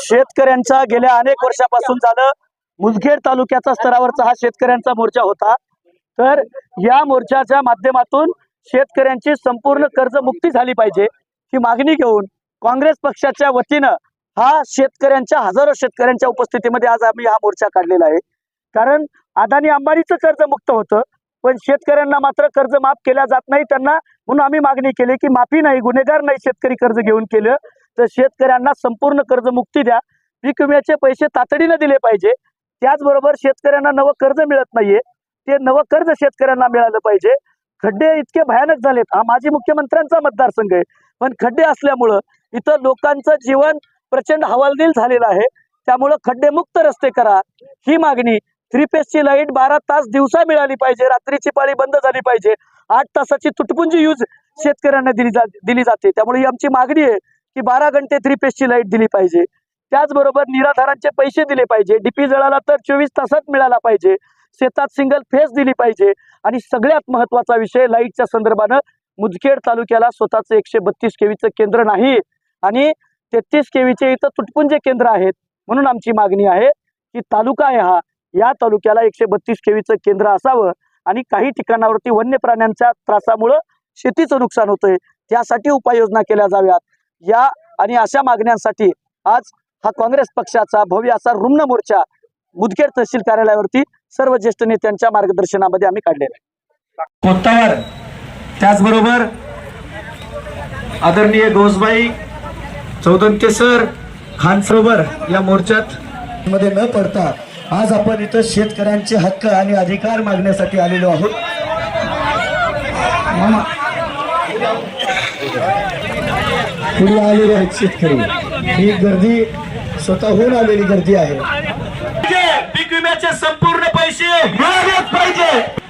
शेतकऱ्यांचा गेल्या अनेक वर्षापासून झालं मुदखेड तालुक्याचा स्तरावरचा हा शेतकऱ्यांचा मोर्चा होता। तर या मोर्चाच्या माध्यमातून शेतकऱ्यांची संपूर्ण कर्जमुक्ती झाली पाहिजे ही मागणी घेऊन काँग्रेस पक्षाच्या वतीनं हा शेतकऱ्यांच्या हजारो शेतकऱ्यांच्या उपस्थितीमध्ये आज आम्ही हा मोर्चा काढलेला आहे। कारण अदानी अंबानीचं कर्ज मुक्त होतं, पण शेतकऱ्यांना मात्र कर्ज माफ केल्या जात नाही त्यांना, म्हणून आम्ही मागणी केली की माफी नाही, गुन्हेगार नाही शेतकरी कर्ज घेऊन केलं तर शेतकऱ्यांना संपूर्ण कर्जमुक्ती द्या, पीक विम्याचे पैसे तातडीने दिले पाहिजे। त्याचबरोबर शेतकऱ्यांना नवं कर्ज मिळत नाहीये, ते नवं कर्ज शेतकऱ्यांना मिळालं पाहिजे। खड्डे इतके भयानक झालेत, हा माजी मुख्यमंत्र्यांचा मतदारसंघ आहे, पण खड्डे असल्यामुळं इथं लोकांचं जीवन प्रचंड हवालदिल झालेलं आहे। त्यामुळं खड्डेमुक्त रस्ते करा ही मागणी। 3 फेजची लाईट 12 तास दिवसा मिळाली पाहिजे, रात्रीची पाळी बंद झाली पाहिजे, 8 तासाची तुटपुंजी यूज शेतकऱ्यांना दिली जाते। त्यामुळे ही आमची मागणी आहे की 12 घंटे 3 फेजची लाईट दिली पाहिजे। त्याचबरोबर निराधारांचे पैसे दिले पाहिजे, डीपी जळाला तर 24 तासात मिळाला पाहिजे, शेतात सिंगल फेज दिली पाहिजे। आणि सगळ्यात महत्त्वाचा विषय लाईटच्या संदर्भानं मुदखेड तालुक्याला स्वतःचं 132 केवीचं केंद्र नाही आणि 33 केवीचे इथं तुटपुंजे केंद्र आहेत। म्हणून आमची मागणी आहे की तालुका आहे हा, या तालुक्याला 132 केवीचं केंद्र असावं आणि काही ठिकाणावरती वन्य प्राण्यांच्या त्रासामुळे शेतीचं नुकसान होतंय, त्यासाठी उपाययोजना केल्या जाव्यात। या आणि अशा मागण्यांसाठी आज हा काँग्रेस पक्षाचा भव्य असा रुग्ण मोर्चा मुदखेड तहसील कार्यालयावरती सर्व ज्येष्ठ नेत्यांच्या मार्गदर्शनामध्ये आम्ही काढलेला आहे। कोत्तावर त्याचबरोबर आदरणीय गोसबाई चौदंते सर खान सरोवर या मोर्चात मध्ये न पडता आज आपण इथं शेतकऱ्यांचे हक्क आणि अधिकार मागण्यासाठी आलेलो आहोत। पुढे आलेले आहेत शेतकरी, ही गर्दी स्वतःहून आलेली गर्दी आहे। पीक विम्याचे संपूर्ण पैसे मिळालेच पाहिजे।